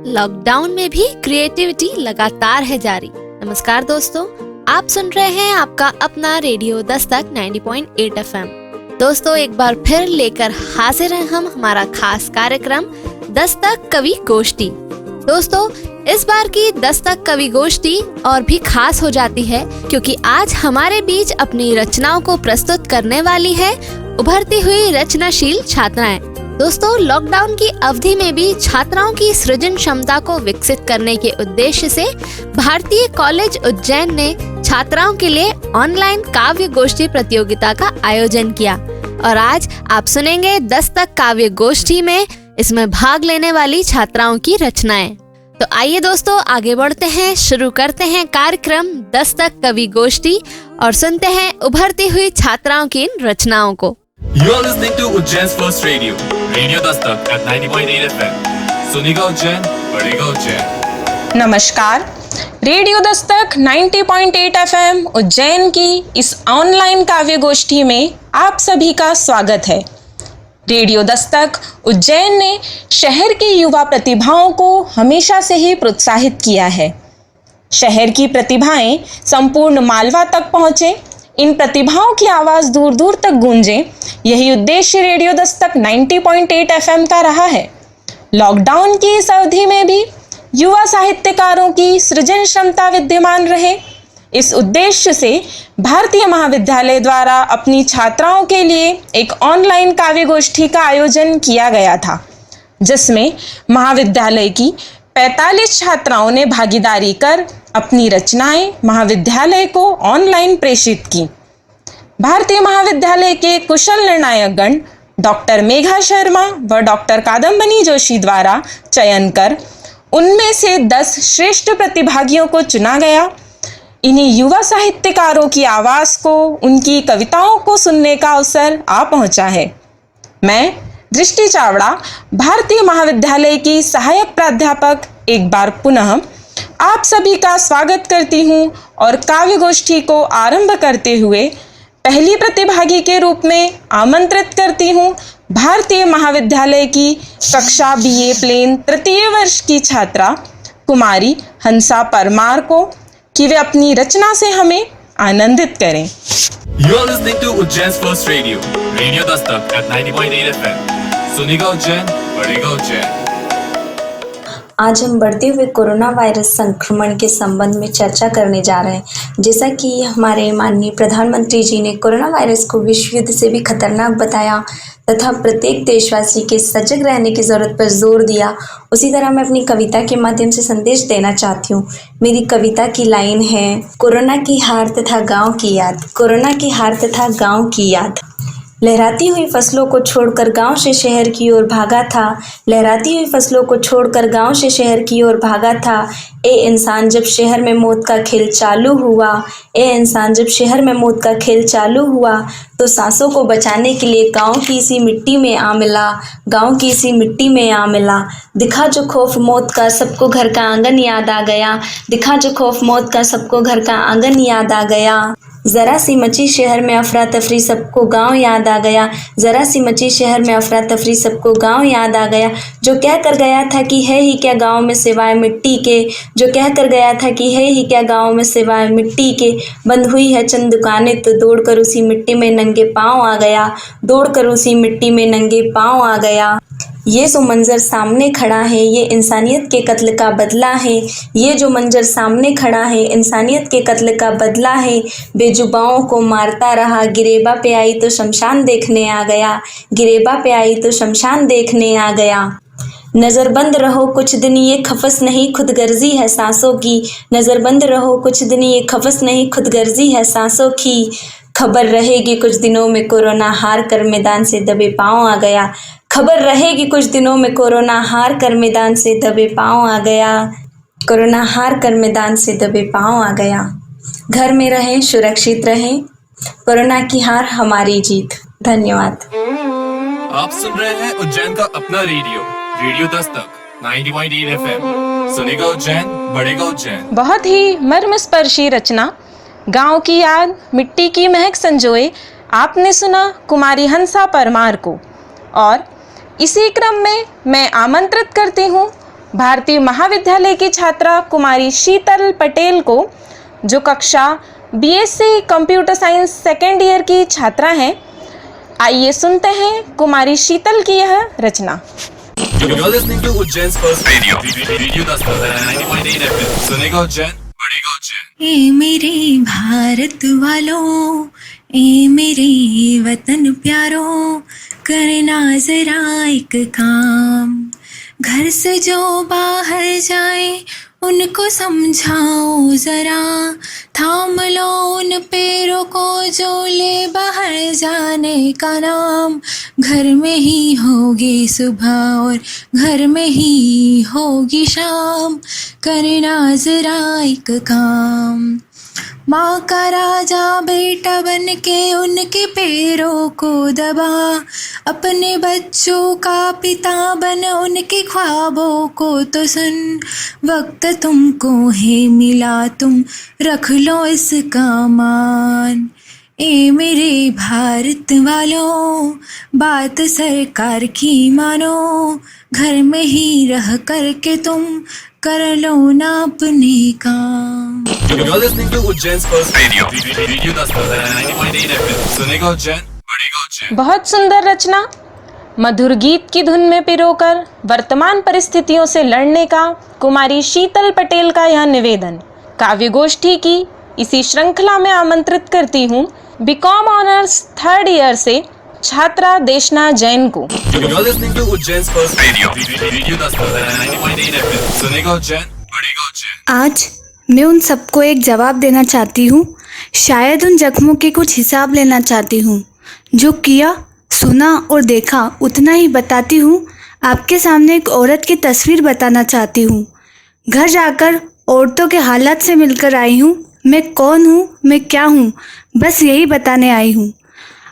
Lockdown में भी creativity लगातार है जारी। नमस्कार दोस्तों, आप सुन रहे हैं आपका अपना रेडियो दस्तक 90.8 FM। दोस्तों, एक बार फिर लेकर हाजिर हैं हम हमारा खास कार्यक्रम दस्तक कवि गोष्ठी। दोस्तों, इस बार की दस्तक कवि गोष्ठी और भी खास हो जाती है क्योंकि आज हमारे बीच अपनी रचनाओं को प्रस्तुत करने वाली है उभरती हुई रचनाशील छात्राएं। दोस्तों, लॉकडाउन की अवधि में भी छात्राओं की सृजन क्षमता को विकसित करने के उद्देश्य से भारतीय कॉलेज उज्जैन ने छात्राओं के लिए ऑनलाइन काव्य गोष्ठी प्रतियोगिता का आयोजन किया और आज आप सुनेंगे दस्तक काव्य गोष्ठी में इसमें भाग लेने वाली छात्राओं की रचनाएं। तो आइए दोस्तों, आगे बढ़ते हैं, शुरू करते हैं कार्यक्रम दस्तक कवि गोष्ठी और सुनते हैं उभरती हुई छात्राओं की इन रचनाओं को। You are listening to Ujjain's first radio, Radio Dastak at 90.8 FM. सुनेगा उज्जैन, बढ़ेगा उज्जैन। नमस्कार, रेडियो दस्तक 90.8 FM उज्जैन की इस ऑनलाइन काव्य गोष्ठी में आप सभी का स्वागत है। रेडियो दस्तक उज्जैन ने शहर की युवा प्रतिभाओं को हमेशा से ही प्रोत्साहित किया है। शहर की प्रतिभाएं संपूर्ण मालवा तक पहुंचे, इन प्रतिभाओं की आवाज दूर दूर तक गूंजे, यही उद्देश्य रेडियो दस्तक 90.8 FM का रहा है। लॉकडाउन की इस अवधि में भी युवा साहित्यकारों की सृजन क्षमता विद्यमान रहे, इस उद्देश्य से भारतीय महाविद्यालय द्वारा अपनी छात्राओं के लिए एक ऑनलाइन काव्य गोष्ठी का आयोजन किया गया था, जिसमें महाविद्यालय की 45 छात्राओं ने भागीदारी कर अपनी रचनाएं महाविद्यालय को ऑनलाइन प्रेषित की। भारतीय महाविद्यालय के कुशल निर्णायक गण डॉक्टर मेघा शर्मा व डॉक्टर कादम्बनी जोशी द्वारा चयन कर उनमें से 10 श्रेष्ठ प्रतिभागियों को चुना गया। इन्हीं युवा साहित्यकारों की आवाज़ को, उनकी कविताओं को सुनने का अवसर आ पहुंचा है। मैं दृष्टि चावड़ा, भारतीय महाविद्यालय की सहायक प्राध्यापक, एक बार पुनः आप सभी का स्वागत करती हूं और काव्य गोष्ठी को आरंभ करते हुए पहली प्रतिभागी के रूप में आमंत्रित करती हूं भारतीय महाविद्यालय की कक्षा BA प्लेन तृतीय वर्ष की छात्रा कुमारी हंसा परमार को कि वे अपनी रचना से हमें आनंदित करें। You are listening to Ujjain's first radio, Radio Dastak at 90.8 FM. सुनेगा उज्जैन, बढ़ेगा उज्जैन। आज हम बढ़ते हुए कोरोना वायरस संक्रमण के संबंध में चर्चा करने जा रहे हैं। जैसा कि हमारे माननीय प्रधानमंत्री जी ने कोरोना वायरस को विश्व युद्ध से भी खतरनाक बताया तथा प्रत्येक देशवासी के सजग रहने की ज़रूरत पर जोर दिया, उसी तरह मैं अपनी कविता के माध्यम से संदेश देना चाहती हूँ। मेरी कविता की लाइन है, कोरोना की हार तथा गाँव की याद। कोरोना की हार तथा गाँव की याद। लहराती हुई फसलों को छोड़कर गांव से शहर की ओर भागा था। लहराती हुई फसलों को छोड़कर गांव से शहर की ओर भागा था। ए इंसान, जब शहर में मौत का खेल चालू हुआ। ए इंसान, जब शहर में मौत का खेल चालू हुआ तो सांसों को बचाने के लिए गांव की इसी मिट्टी में आ मिला। गांव की इसी मिट्टी में आ मिला। दिखा जो खौफ मौत का, सबको घर का आंगन याद आ गया। दिखा जो खौफ मौत का, सबको घर का आंगन याद आ गया। जरा सी मची शहर में अफरा तफरी, सबको गांव याद आ गया। जरा सी मची शहर में अफरा तफरी, सबको गांव याद आ गया। जो कह कर गया था कि है ही क्या गांव में सिवाय मिट्टी के। जो कह कर गया था कि है ही क्या गांव में सिवाय मिट्टी के। बंद हुई है चंद दुकानें तो दौड़कर उसी मिट्टी में नंगे पाँव आ गया। दौड़कर उसी मिट्टी में नंगे पाँव आ गया। ये जो मंजर सामने खड़ा है, ये इंसानियत के कत्ल का बदला है। ये जो मंजर सामने खड़ा है, इंसानियत के कत्ल का बदला है। बेजुबाओं को मारता रहा, गिरेबा पे आई तो शमशान देखने आ गया। गिरेबा पे आई तो शमशान देखने आ गया। नज़रबंद रहो कुछ दिन, ये खफस नहीं खुदगर्जी है सांसों की। नज़रबंद रहो कुछ दिन, ये खफस नहीं खुदगर्जी है सांसों की। खबर रहेगी कुछ दिनों में कोरोना हार कर मैदान से दबे पाँव आ गया। खबर रहेगी कुछ दिनों में कोरोना हार कर मैदान से दबे पाँव आ गया। कोरोना हार कर मैदान से दबे पाँव आ गया। घर में रहें, सुरक्षित रहें। कोरोना की हार हमारी जीत। धन्यवाद। आप सुन रहे हैं उज्जैन का अपना रेडियो, रेडियो दस्तक 90.8 FM। सुनेगा उज्जैन, बढ़ेगा उज्जैन। बहुत ही मर्मस्पर्शी रचना गांव की याद, मिट्टी की महक संजोए आपने सुना कुमारी हंसा परमार को। और इसी क्रम में मैं आमंत्रित करती हूँ भारतीय महाविद्यालय की छात्रा कुमारी शीतल पटेल को, जो कक्षा BSc computer science second year की छात्रा हैं। आइए सुनते हैं कुमारी शीतल की यह रचना। You're listening to Ujjain's first radio. Radio Dastak 90.8 FM. सुनेगा उज्जैन, बढ़ेगा उज्जैन। ए मेरे भारत वालों, ए मेरे वतन प्यारों, करना जरा एक काम। घर से जो बाहर जाए उनको समझाओ जरा, थाम लो उन पैरों को जो ले बाहर जाने का नाम। घर में ही होगी सुबह और घर में ही होगी शाम, करना जरा एक काम। माँ का राजा बेटा बन के उनके पैरों को दबा, अपने बच्चों का पिता बन उनके ख्वाबों को तो सुन। वक्त तुमको है मिला, तुम रख लो इसका मान। ए मेरे भारत वालों, बात सरकार की मानो, घर में ही रह कर के तुम कर लो ना अपने काम। You're listening to Ujjain's first radio. Radio Dastak 90.8 FM. सुनेगा उज्जैन, बढ़ेगा उज्जैन। बहुत सुंदर रचना। मधुर गीत की धुन में पिरोकर वर्तमान परिस्थितियों से लड़ने का कुमारी शीतल पटेल का यह निवेदन। काव्य गोष्ठी की इसी श्रृंखला में आमंत्रित करती हूँ बीकॉम ऑनर्स थर्ड ईयर से छात्रा देशना जैन को। You're listening to Ujjain's first radio. Radio Dastak 90.8 FM. सुनेगा उज्जैन, बढ़ेगा उज्जैन। आज मैं उन सबको एक जवाब देना चाहती हूँ, शायद उन जख्मों के कुछ हिसाब लेना चाहती हूँ। जो किया, सुना और देखा उतना ही बताती हूँ। आपके सामने एक औरत की तस्वीर बताना चाहती हूँ। घर जाकर औरतों के हालात से मिलकर आई हूँ। मैं कौन हूँ, मैं क्या हूँ, बस यही बताने आई हूँ।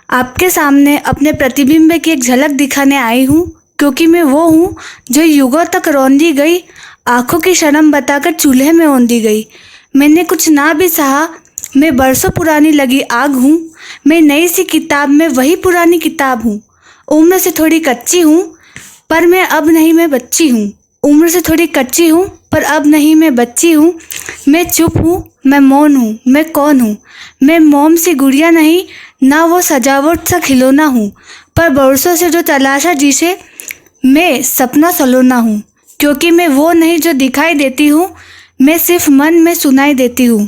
आपके सामने अपने प्रतिबिंब की एक झलक दिखाने आई हूँ, क्योंकि मैं वो हूँ जो युगों तक रौंदी गई, आंखों की शर्म बताकर चूल्हे में ओंधी गई। मैंने कुछ ना भी सहा, मैं बरसों पुरानी लगी आग हूँ। मैं नई सी किताब में वही पुरानी किताब हूँ। उम्र से थोड़ी कच्ची हूँ पर मैं अब नहीं, मैं बच्ची हूँ। उम्र से थोड़ी कच्ची हूँ पर अब नहीं, मैं बच्ची हूँ। मैं चुप हूँ, मैं मौन हूँ, मैं कौन हूँ। मैं मोम सी गुड़िया नहीं, ना वो सजावट सा खिलौना हूँ, पर बरसों से जो तलाशा जिसे मैं सपना सलोना हूँ। क्योंकि मैं वो नहीं जो दिखाई देती हूँ, मैं सिर्फ मन में सुनाई देती हूँ।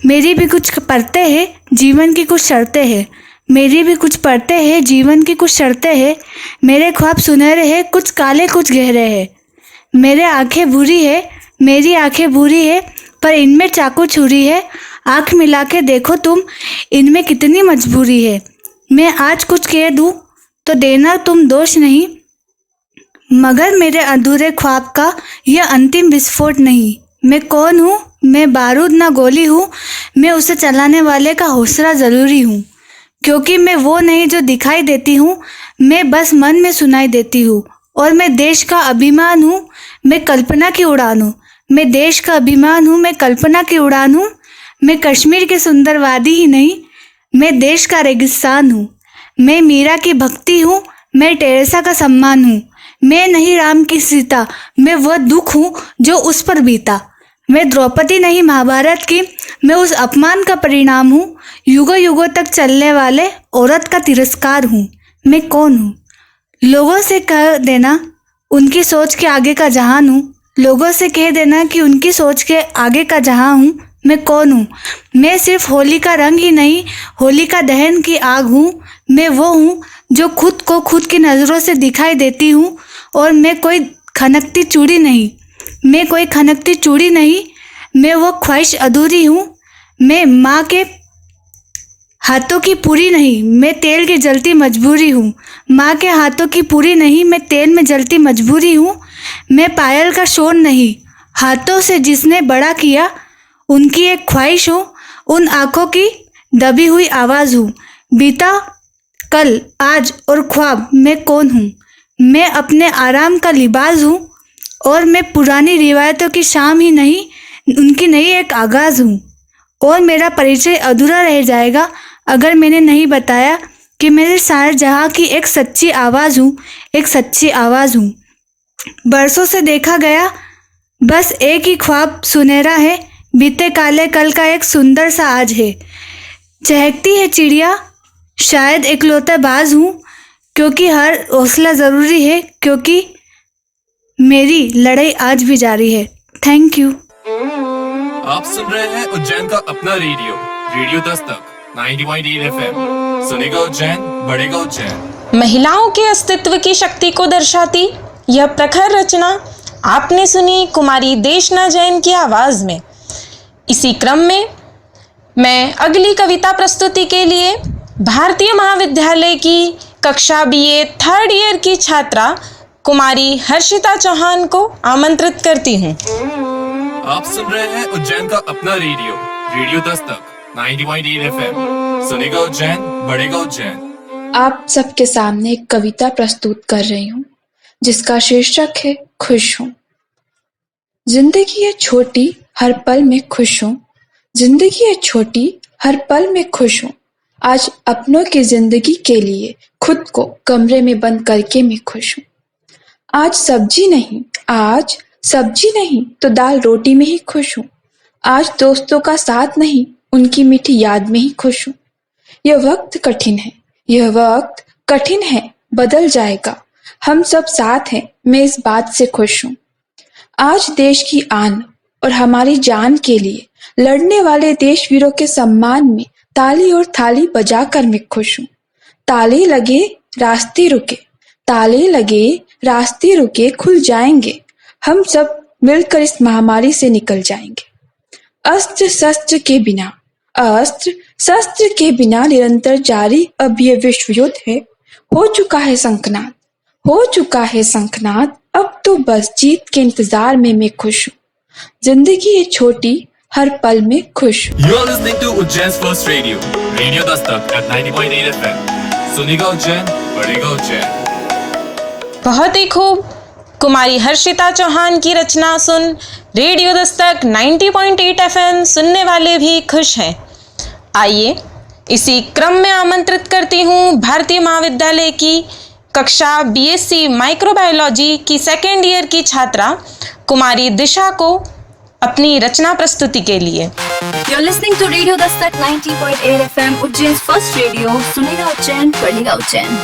मेरी भी कुछ परतें हैं, जीवन की कुछ शर्तें हैं। मेरी भी कुछ परतें हैं, जीवन की कुछ शर्तें हैं। मेरे ख्वाब सुनहरे हैं, कुछ काले कुछ गहरे हैं। मेरे आंखें बुरी है, मेरी आंखें बुरी है, पर इनमें चाकू छुरी है। आँख मिला के देखो तुम, इनमें कितनी मजबूरी है। मैं आज कुछ कह दूँ तो देना तुम दोष नहीं, मगर मेरे अधूरे ख्वाब का यह अंतिम विस्फोट नहीं। मैं कौन हूँ, मैं बारूद ना गोली हूँ, मैं उसे चलाने वाले का हौसला ज़रूरी हूँ। क्योंकि मैं वो नहीं जो दिखाई देती हूँ, मैं बस मन में सुनाई देती हूँ। और मैं देश का अभिमान हूँ, मैं कल्पना की उड़ान हूँ। मैं देश का अभिमान हूँ, मैं कल्पना की उड़ान हूँ। मैं कश्मीर के सुंदर वादी ही नहीं, मैं देश का रेगिस्तान हूँ। मैं मीरा की भक्ति हूँ, मैं टेरेसा का सम्मान हूँ। मैं नहीं राम की सीता, मैं वह दुख हूँ जो उस पर बीता। मैं द्रौपदी नहीं महाभारत की, मैं उस अपमान का परिणाम हूँ। युगों युगों तक चलने वाले औरत का तिरस्कार हूँ। मैं कौन हूँ? लोगों से कह देना उनकी सोच के आगे का जहान हूँ। लोगों से कह देना कि उनकी सोच के आगे का जहां हूँ। मैं कौन हूँ? मैं सिर्फ होली का रंग ही नहीं, होली का दहन की आग हूँ। मैं वो हूँ जो खुद को खुद की नज़रों से दिखाई देती हूँ। और मैं कोई खनकती चूड़ी नहीं, मैं कोई खनकती चूड़ी नहीं, मैं वो ख्वाहिश अधूरी हूँ। मैं माँ के हाथों की पूरी नहीं, मैं तेल की जलती मजबूरी हूँ। माँ के हाथों की पूरी नहीं, मैं तेल में जलती मजबूरी हूँ। मैं पायल का शोर नहीं, हाथों से जिसने बड़ा किया उनकी एक ख्वाहिश हूँ। उन आँखों की दबी हुई आवाज़ हूँ। बीता कल, आज और ख्वाब, मैं कौन हूँ? मैं अपने आराम का लिबास हूँ। और मैं पुरानी रिवायतों की शाम ही नहीं, उनकी नई एक आगाज़ हूँ। और मेरा परिचय अधूरा रह जाएगा अगर मैंने नहीं बताया कि मेरे सारे जहाँ की एक सच्ची आवाज़ हूँ, एक सच्ची आवाज़ हूँ। बरसों से देखा गया बस एक ही ख्वाब सुनहरा है, बीते काले कल का एक सुंदर सा आज है। चहकती है चिड़िया, शायद इकलौता बाज हूँ, क्योंकि हर हौसला ज़रूरी है, क्योंकि मेरी लड़ाई आज भी जारी है। Thank you. आप सुन रहे हैं उज्जैन का अपना रेडियो, रेडियो दस्तक 90.8 FM। सुनेगा उज्जैन, बढ़ेगा उज्जैन। महिलाओं के अस्तित्व की शक्ति को दर्शाती यह प्रखर रचना आपने सुनी कुमारी देशना जैन की आवाज में। इसी क्रम में मैं अगली कविता प्रस्तुति के लिए भारतीय महाविद्यालय की कक्षा BA 3rd ईयर की छात्रा कुमारी हर्षिता चौहान को आमंत्रित करती हूँ। आप सुन रहे हैं उज्जैन का अपना रेडियो, रेडियो दस्तक 90.8 FM। सुनेगा उज्जैन, बढ़ेगा उज्जैन। आप सबके सामने एक कविता प्रस्तुत कर रही हूँ जिसका शीर्षक है खुश हूँ। जिंदगी है छोटी, हर पल में खुश हूँ। जिंदगी है छोटी, हर पल में खुश हूँ। आज अपनों की जिंदगी के लिए खुद को कमरे में बंद करके मैं खुश हूँ। आज सब्जी नहीं तो दाल रोटी में ही खुश हूँ। आज दोस्तों का साथ नहीं, उनकी मीठी याद में ही खुश हूँ। यह वक्त कठिन है, बदल जाएगा। हम सब साथ हैं, मैं इस बात से खुश हूँ। आज देश की आन और हमारी जान के लिए लड़ने वाले देशवीरों के सम्मान में ताली और थाली बजाकर मैं खुश हूँ। ताले लगे रास्ते रुके खुल जाएंगे। हम सब मिलकर इस महामारी से निकल जाएंगे। अस्त्र शस्त्र के बिना निरंतर जारी अब ये विश्व युद्ध है। हो चुका है शंखनाद, अब तो बस जीत के इंतजार में मैं खुश हूँ। जिंदगी है छोटी, हर पल में खुश हूँ। You are listening to Ujjain's first radio, Radio Dastak at 90.8 FM। सुनेगा उज्जैन, बढ़ेगा उज्जैन। बहुत ही खूब। कुमारी हर्षिता चौहान की रचना सुन रेडियो दस्तक 90.8 FM सुनने वाले भी खुश हैं। आइए इसी क्रम में आमंत्रित करती हूँ भारतीय महाविद्यालय की कक्षा BSc माइक्रोबायोलॉजी की 2nd ईयर की छात्रा कुमारी दिशा को अपनी रचना प्रस्तुति के लिए। You're listening to Radio Dastak 90.8 FM, Ujjain's first radio। सुनेगा उज्जैन, बढ़ेगा उज्जैन।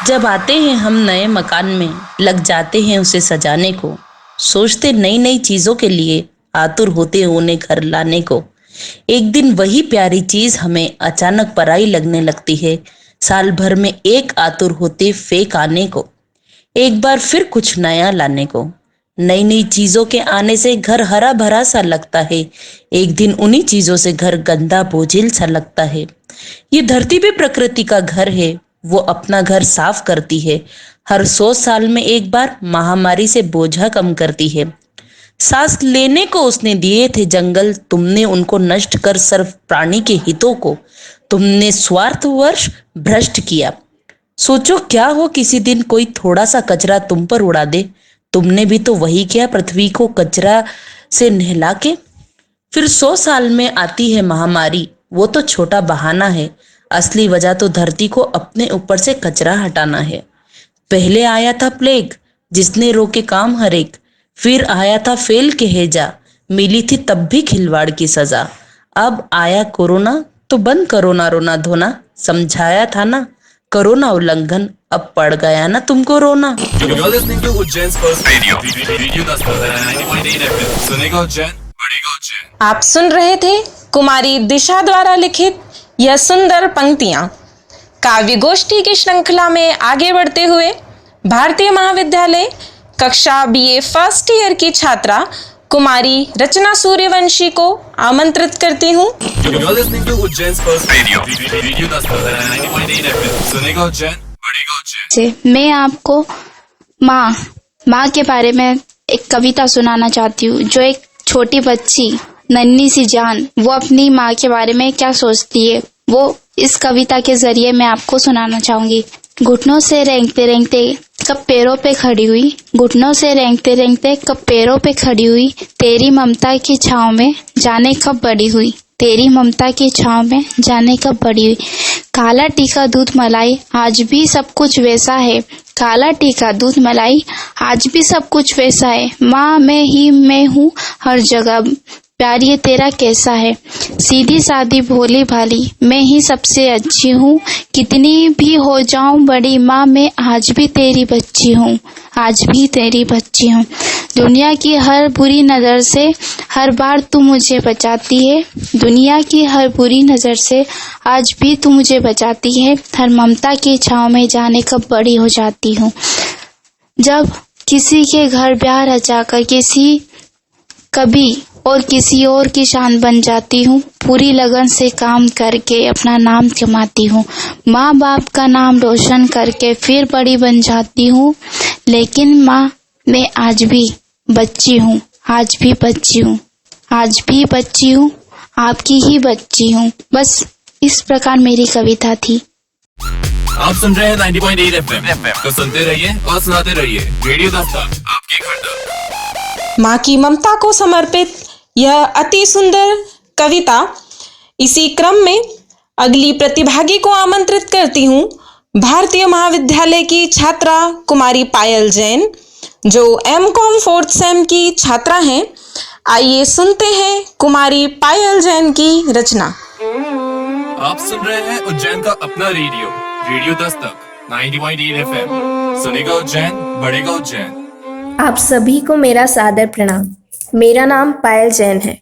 जब आते हैं हम नए मकान में, लग जाते हैं उसे सजाने को। सोचते नई नई चीजों के लिए, आतुर होते उन्हें घर लाने को। एक दिन वही प्यारी चीज हमें अचानक पराई लगने लगती है। साल भर में एक आतुर होते फेक आने को, एक बार फिर कुछ नया लाने को। नई नई चीजों के आने से घर हरा भरा सा लगता है। एक दिन उन्हीं चीजों से घर गंदा बोझिल सा लगता है। ये धरती भी प्रकृति का घर है, वो अपना घर साफ करती है। हर 100 साल में एक बार महामारी से बोझा कम करती है। सांस लेने को उसने दिए थे जंगल, तुमने उनको नष्ट कर सर्व प्राणी के हितों को तुमने स्वार्थवश भ्रष्ट किया। सोचो क्या हो किसी दिन कोई थोड़ा सा कचरा तुम पर उड़ा दे, तुमने भी तो वही किया पृथ्वी को कचरा से नहला के। फिर 100 साल में आती है महामारी, वो तो छोटा बहाना है, असली वजह तो धरती को अपने ऊपर से कचरा हटाना है। पहले आया था प्लेग जिसने रोके काम हर एक, फिर आया था फेल के हेजा, मिली थी तब भी खिलवाड़ की सजा। अब आया कोरोना तो बंद करो ना रोना धोना, समझाया था ना करो ना उल्लंघन, अब पड़ गया ना तुमको रोना। You're listening to Ujjain's first radio, Radio Dastak 90.8 FM। सुनेगा उज्जैन, बढ़ेगा उज्जैन। आप सुन रहे थे कुमारी दिशा द्वारा लिखित यह सुंदर पंक्तियां। काव्य गोष्ठी की श्रृंखला में आगे बढ़ते हुए भारतीय महाविद्यालय कक्षा BA 1st ईयर की छात्रा कुमारी रचना सूर्यवंशी को आमंत्रित करती हूँ। You're listening to Ujjain's first radio, Radio Dastak 90.8 FM। सुनेगा उज्जैन, बढ़ेगा उज्जैन। मैं आपको माँ के बारे में एक कविता सुनाना चाहती हूँ। जो एक छोटी बच्ची नन्ही सी जान, वो अपनी माँ के बारे में क्या सोचती है, वो इस कविता के जरिए मैं आपको सुनाना चाहूंगी। घुटनों से रेंगते रेंगते कब पैरों पे खड़ी हुई, घुटनों से रेंगते रेंगते कब पैरों पे खड़ी हुई, तेरी ममता की छाँव में जाने कब बड़ी हुई, तेरी ममता की छाँव में जाने कब बड़ी हुई। काला टीका दूध मलाई आज भी सब कुछ वैसा है, काला टीका दूध मलाई आज भी सब कुछ वैसा है। माँ मैं हूँ हर जगह, प्यार ये तेरा कैसा है। सीधी सादी भोली भाली मैं ही सबसे अच्छी हूँ, कितनी भी हो जाऊँ बड़ी माँ मैं आज भी तेरी बच्ची हूँ, आज भी तेरी बच्ची हूँ। दुनिया की हर बुरी नज़र से हर बार तू मुझे बचाती है, दुनिया की हर बुरी नज़र से आज भी तू मुझे बचाती है। हर ममता की छाँव में जाने कब बड़ी हो जाती हूँ। जब किसी के घर ब्याह रचाकर कभी और किसी और की शान बन जाती हूँ, पूरी लगन से काम करके अपना नाम कमाती हूँ। माँ बाप का नाम रोशन करके फिर बड़ी बन जाती हूँ। लेकिन माँ मैं आज भी बच्ची हूँ, आज भी बच्ची हूँ, आज भी बच्ची हूँ, आपकी ही बच्ची हूँ। बस इस प्रकार मेरी कविता थी। आप सुन रहे हैं 90.8 FM, तो सुनते रहिए और सुनाते रहिए रेडियो दस्तक, आपके घर तक। माँ की ममता को समर्पित यह अति सुंदर कविता। इसी क्रम में अगली प्रतिभागी को आमंत्रित करती हूँ, भारतीय महाविद्यालय की छात्रा कुमारी पायल जैन, जो M.Com 4th सेम की छात्रा हैं। आइए सुनते हैं कुमारी पायल जैन की रचना। आप सुन रहे हैं उज्जैन का अपना रेडियो दस्तक 90.8 FM। सुनेगा उज्जैन, बढ़ेगा उज्जैन। आप सभी को मेरा सादर प्रणाम। मेरा नाम पायल जैन है।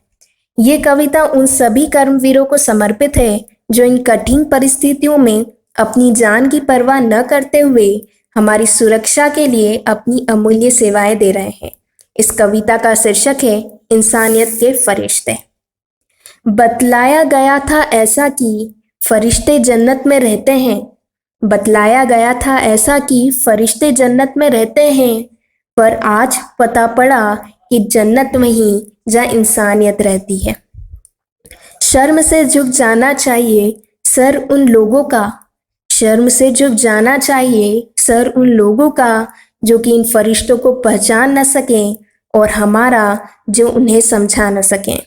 ये कविता उन सभी कर्मवीरों को समर्पित है जो इन कठिन परिस्थितियों में अपनी जान की परवाह न करते हुए हमारी सुरक्षा के लिए अपनी अमूल्य सेवाएं दे रहे हैं। इस कविता का शीर्षक है इंसानियत के फरिश्ते। बतलाया गया था ऐसा कि फरिश्ते जन्नत में रहते हैं, बतलाया गया था ऐसा कि फरिश्ते जन्नत में रहते हैं, पर आज पता पड़ा कि जन्नत वहीं जहाँ इंसानियत रहती है। शर्म से झुक जाना चाहिए सर उन लोगों का, शर्म से झुक जाना चाहिए सर उन लोगों का जो कि इन फरिश्तों को पहचान न सकें और हमारा जो उन्हें समझा न सकें।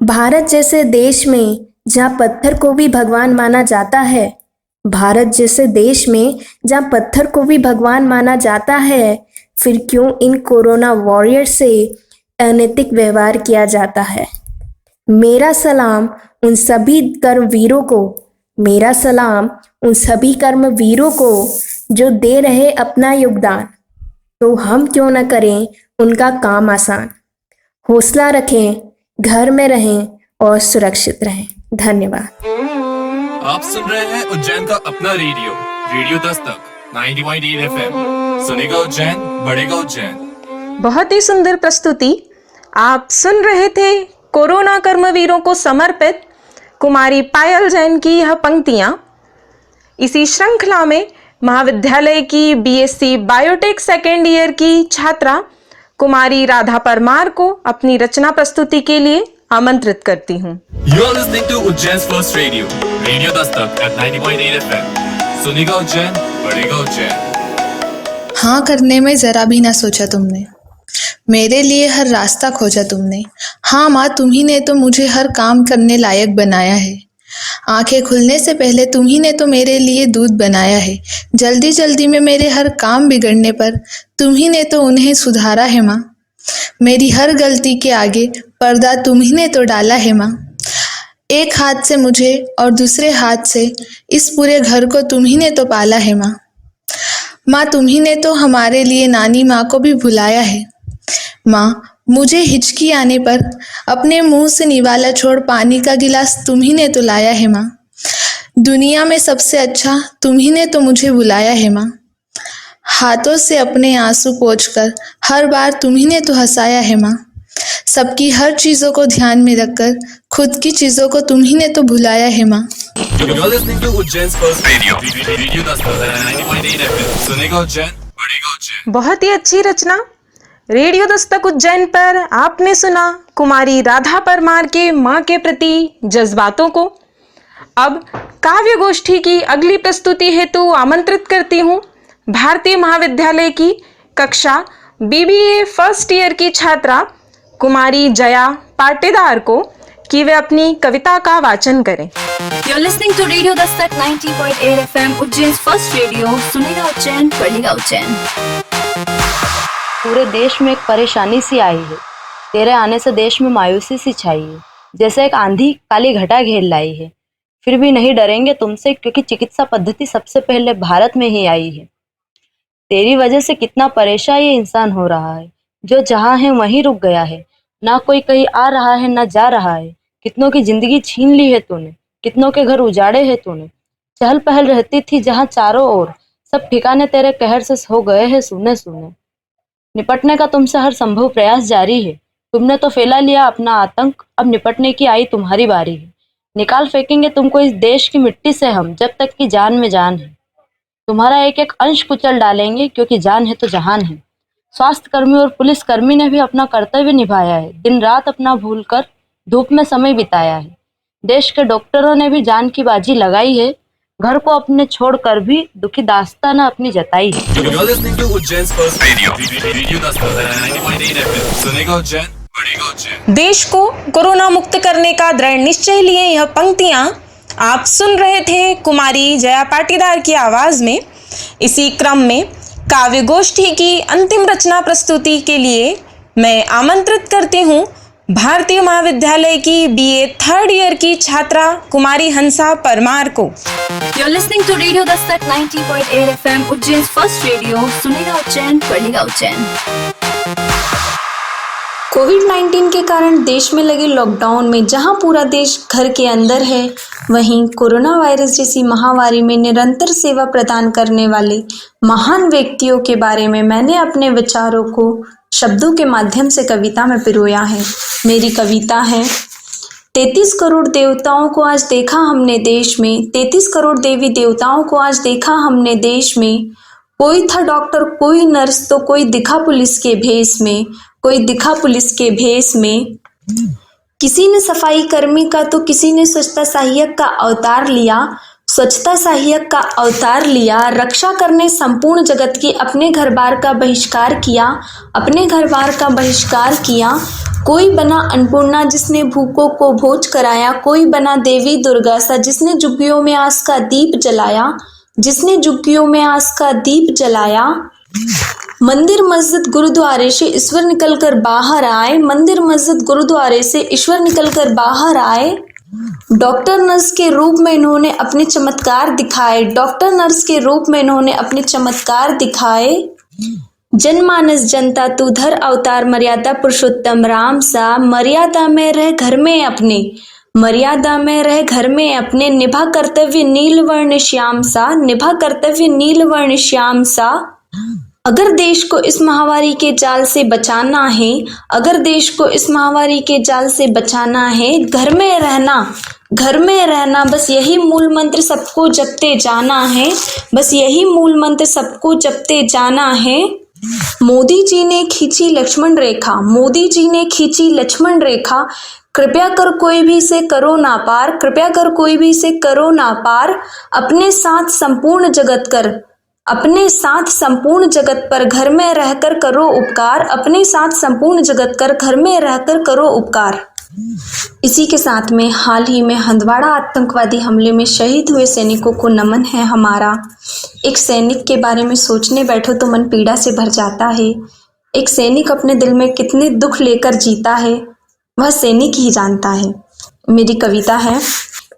भारत जैसे देश में जहाँ पत्थर को भी भगवान माना जाता है, भारत जैसे देश में जहाँ पत्थर को भी भगवान माना जाता है, फिर क्यों इन कोरोना वॉरियर से अनैतिक व्यवहार किया जाता है। मेरा सलाम उन सभी कर्मवीरों को, मेरा सलाम उन सभी कर्मवीरों को जो दे रहे अपना योगदान, तो हम क्यों न करें उनका काम आसान। हौसला रखें, घर में रहें और सुरक्षित रहें। धन्यवाद। आप सुन रहे हैं उज्जैन का अपना रेडियो दस्तक 90.8 FM। सुनेगा उज्जैन, बढ़ेगा उज्जैन। बहुत ही सुंदर प्रस्तुति। आप सुन रहे थे कोरोना कर्मवीरों को समर्पित कुमारी पायल जैन की यह पंक्तियां। इसी श्रृंखला में महाविद्यालय की BSc बायोटेक सेकेंड ईयर की छात्रा कुमारी राधा परमार को अपनी रचना प्रस्तुति के लिए आमंत्रित करती हूँ। You are listening to Ujjain's first radio Dastak at 90.8 FM। सुनेगा उज्जैन, बढ़ेगा उज्जैन। हाँ करने में जरा भी ना सोचा तुमने, मेरे लिए हर रास्ता खोजा तुमने। हाँ माँ, तुम्ही ने तो मुझे हर काम करने लायक बनाया है। आंखें खुलने से पहले तुम्ही ने तो मेरे लिए दूध बनाया है। जल्दी जल्दी में मेरे हर काम बिगड़ने पर तुम्ही ने तो उन्हें सुधारा है माँ। मेरी हर गलती के आगे पर्दा तुम्ही ने तो डाला है माँ। एक हाथ से मुझे और दूसरे हाथ से इस पूरे घर को तुम्ही ने तो पाला है माँ। माँ, तुम्ही ने तो हमारे लिए नानी माँ को भी भुलाया है। माँ, मुझे हिचकी आने पर अपने मुंह से निवाला छोड़ पानी का गिलास तुम्ही ने तो लाया है माँ। दुनिया में सबसे अच्छा तुम्ही ने तो मुझे बुलाया है माँ। हाथों से अपने आंसू पोंछकर हर बार तुम्ही ने तो हंसाया है माँ। सबकी हर चीजों को ध्यान में रखकर खुद की चीजों को तुम्ही ने तो भुलाया है माँ। You're listening to Ujjain's first radio Dastak 90.8 FM। सुनेगा उज्जैन, बढ़ेगा उज्जैन। बहुत ही अच्छी रचना। रेडियो दस्तक उज्जैन पर आपने सुना कुमारी राधा परमार के माँ के प्रति जज्बातों को। अब काव्य गोष्ठी की अगली प्रस्तुति हेतु आमंत्रित करती हूँ भारतीय महाविद्यालय की कक्षा BBA फर्स्ट ईयर की छात्रा कुमारी जया पाटीदार को कि वे अपनी कविता का वाचन करें। You're listening to Radio Dastak 90.8 FM, Ujjain's first radio. सुनेगा उज्जैन, पढ़ेगा उज्जैन। पूरे देश में एक परेशानी सी आई है। तेरे आने से देश में मायूसी सी छाई है, जैसे एक आंधी काली घटा घेर लाई है। फिर भी नहीं डरेंगे तुमसे, क्योंकि चिकित्सा पद्धति सबसे पहले भारत में ही आई है। तेरी वजह से कितना परेशान ये इंसान हो रहा है, जो जहाँ है वहीं रुक गया है। ना कोई कहीं आ रहा है ना जा रहा है। कितनों की जिंदगी छीन ली है तूने, कितनों के घर उजाड़े हैं तूने। चहल पहल रहती थी जहाँ चारों ओर, सब ठिकाने तेरे कहर से हो गए हैं सूने सूने। निपटने का तुमसे हर संभव प्रयास जारी है। तुमने तो फैला लिया अपना आतंक, अब निपटने की आई तुम्हारी बारी है। निकाल फेंकेंगे तुमको इस देश की मिट्टी से हम, जब तक कि जान में जान है। तुम्हारा एक एक अंश कुचल डालेंगे, क्योंकि जान है तो जहान है। स्वास्थ्य कर्मी और पुलिस कर्मी ने भी अपना कर्तव्य निभाया है, दिन रात अपना भूलकर धूप में समय बिताया है। देश के डॉक्टरों ने भी जान की बाजी लगाई है, घर को अपने छोड़कर भी दुखी दास्तान अपनी जताई है। You're listening to Ujjain's first radio, Radio Dastak 90.8 FM. सुनेगा उज्जैन, बढ़ेगा उज्जैन। देश को कोरोना मुक्त करने का दृढ़ निश्चय लिए यह पंक्तियां आप सुन रहे थे कुमारी जया पाटीदार की आवाज में। इसी क्रम में काव्य गोष्ठी की अंतिम रचना प्रस्तुति के लिए मैं आमंत्रित करती हूँ भारतीय महाविद्यालय की बीए थर्ड ईयर की छात्रा कुमारी हंसा परमार को। You're listening to Radio Dastak 90.8 FM, Ujjain's first radio. सुनेगा उज्जैन, पढ़ेगा उज्जैन। कोविड-19 के कारण देश में लगे लॉकडाउन में जहां पूरा देश घर के अंदर है, वहीं कोरोना वायरस जैसी महामारी में निरंतर सेवा प्रदान करने वाले महान व्यक्तियों के बारे में मैंने अपने विचारों को शब्दों के माध्यम से कविता में पिरोया है। मेरी कविता है 33 करोड़ देवताओं को आज देखा हमने देश में, 33 करोड़ देवी देवताओं को आज देखा हमने देश में। कोई था डॉक्टर कोई नर्स तो कोई दिखा पुलिस के भेष में, कोई दिखा पुलिस के भेष में। किसी ने सफाई कर्मी का तो किसी ने स्वच्छता सहायक का अवतार लिया, स्वच्छता सहायक का अवतार लिया। रक्षा करने संपूर्ण जगत की अपने घर बार का बहिष्कार किया, अपने घर बार का बहिष्कार किया। कोई बना अन्नपूर्णा जिसने भूखों को भोज कराया, कोई बना देवी दुर्गा सा जिसने झुग्गियों में आस का दीप जलाया, जिसने झुग्गियों में आस का दीप जलाया। मंदिर मस्जिद गुरुद्वारे से ईश्वर निकलकर बाहर आए, मंदिर मस्जिद गुरुद्वारे से ईश्वर निकलकर बाहर आए। डॉक्टर नर्स के रूप में इन्होंने अपने चमत्कार दिखाए, डॉक्टर नर्स के रूप में इन्होंने अपने चमत्कार दिखाए। जनमानस जनता तू धर अवतार मर्यादा पुरुषोत्तम राम सा, मर्यादा में रह घर में अपने, मर्यादा में रह घर में अपने। निभा कर्तव्य नीलवर्ण श्याम सा, निभा कर्तव्य नीलवर्ण श्याम सा। अगर देश को इस महामारी के जाल से बचाना है, अगर देश को इस महामारी के जाल से बचाना है, घर में रहना, घर में रहना, बस यही मूल मंत्र सबको जपते जाना है, बस यही मूल मंत्र सबको जपते जाना है। मोदी जी ने खींची लक्ष्मण रेखा, मोदी जी ने खींची लक्ष्मण रेखा। कृपया कर कोई भी इसे करो ना पार, कृपया कर कोई भी इसे करो ना पार। अपने साथ संपूर्ण जगत कर, अपने साथ संपूर्ण जगत पर घर में रहकर करो उपकार, अपने साथ संपूर्ण जगत कर घर में रहकर करो उपकार। इसी के साथ में हाल ही में हंदवाड़ा आतंकवादी हमले में शहीद हुए सैनिकों को नमन है हमारा। एक सैनिक के बारे में सोचने बैठो तो मन पीड़ा से भर जाता है। एक सैनिक अपने दिल में कितने दुख लेकर जीता है, वह सैनिक ही जानता है। मेरी कविता है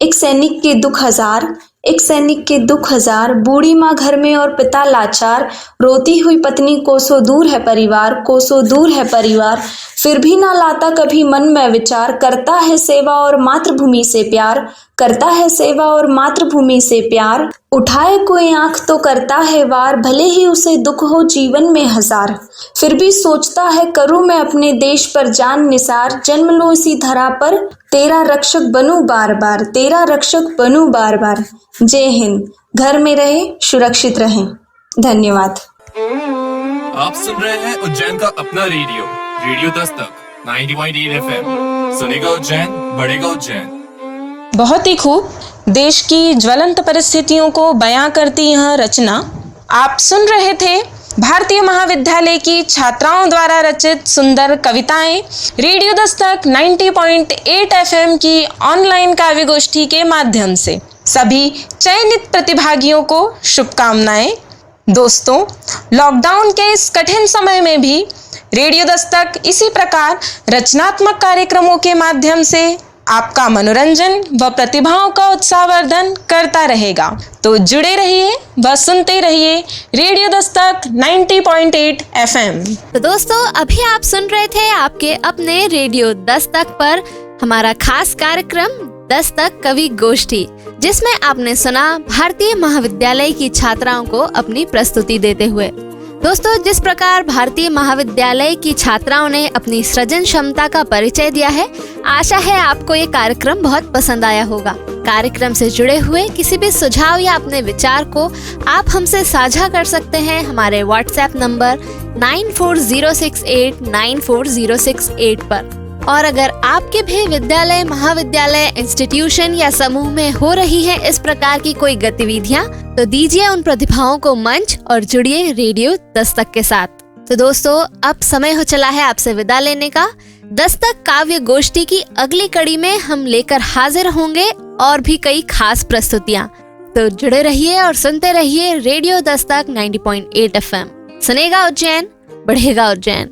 एक सैनिक के दुख हजार, एक सैनिक के दुख हजार। बूढ़ी माँ घर में और पिता लाचार, रोती हुई पत्नी कोसों दूर है परिवार, कोसों दूर है परिवार। फिर भी ना लाता कभी मन में विचार, करता है सेवा और मातृभूमि से प्यार, करता है सेवा और मातृभूमि से प्यार। उठाए कोई आंख तो करता है वार, भले ही उसे दुख हो जीवन में हजार। फिर भी सोचता है करूँ मैं अपने देश पर जान निसार, जन्म लो इसी धरा पर, तेरा रक्षक बनूं बार बार, तेरा रक्षक बनूं बार बार। जय हिंद। घर में रहे, सुरक्षित रहें। धन्यवाद। आप सुन रहे हैं उज्जैन का अपना रेडियो, रेडियो दस्तक 90.8 FM। सुनेगा उज्जैन, बढ़ेगा उज्जैन। बहुत ही खूब। देश की ज्वलंत परिस्थितियों को बयां करती यह रचना आप सुन रहे थे भारतीय महाविद्यालय की छात्राओं द्वारा रचित सुंदर कविताएं रेडियो दस्तक 90.8 FM की ऑनलाइन काव्य गोष्ठी के माध्यम से सभी चयनित प्रतिभागियों को शुभकामनाएं। दोस्तों, लॉकडाउन के इस कठिन समय में भी रेडियो दस्तक इसी प्रकार रचनात्मक कार्यक्रमों के माध्यम से आपका मनोरंजन व प्रतिभाओं का उत्साहवर्धन करता रहेगा। तो जुड़े रहिए व सुनते रहिए रेडियो दस्तक 90.8 FM। तो दोस्तों, अभी आप सुन रहे थे आपके अपने रेडियो दस्तक पर हमारा खास कार्यक्रम दस्तक कवि गोष्ठी, जिसमें आपने सुना भारतीय महाविद्यालय की छात्राओं को अपनी प्रस्तुति देते हुए। दोस्तों, जिस प्रकार भारतीय महाविद्यालय की छात्राओं ने अपनी सृजन क्षमता का परिचय दिया है, आशा है आपको ये कार्यक्रम बहुत पसंद आया होगा। कार्यक्रम से जुड़े हुए किसी भी सुझाव या अपने विचार को आप हमसे साझा कर सकते हैं हमारे व्हाट्सएप नंबर 9406894068 पर। और अगर आपके भी विद्यालय, महाविद्यालय, इंस्टीट्यूशन या समूह में हो रही है इस प्रकार की कोई गतिविधियां, तो दीजिए उन प्रतिभाओं को मंच और जुड़िए रेडियो दस्तक के साथ। तो दोस्तों, अब समय हो चला है आपसे विदा लेने का। दस्तक काव्य गोष्ठी की अगली कड़ी में हम लेकर हाजिर होंगे और भी कई खास प्रस्तुतियां। तो जुड़े रहिए और सुनते रहिए रेडियो दस्तक 90.8 FM। सुनेगा उज्जैन, बढ़ेगा उज्जैन।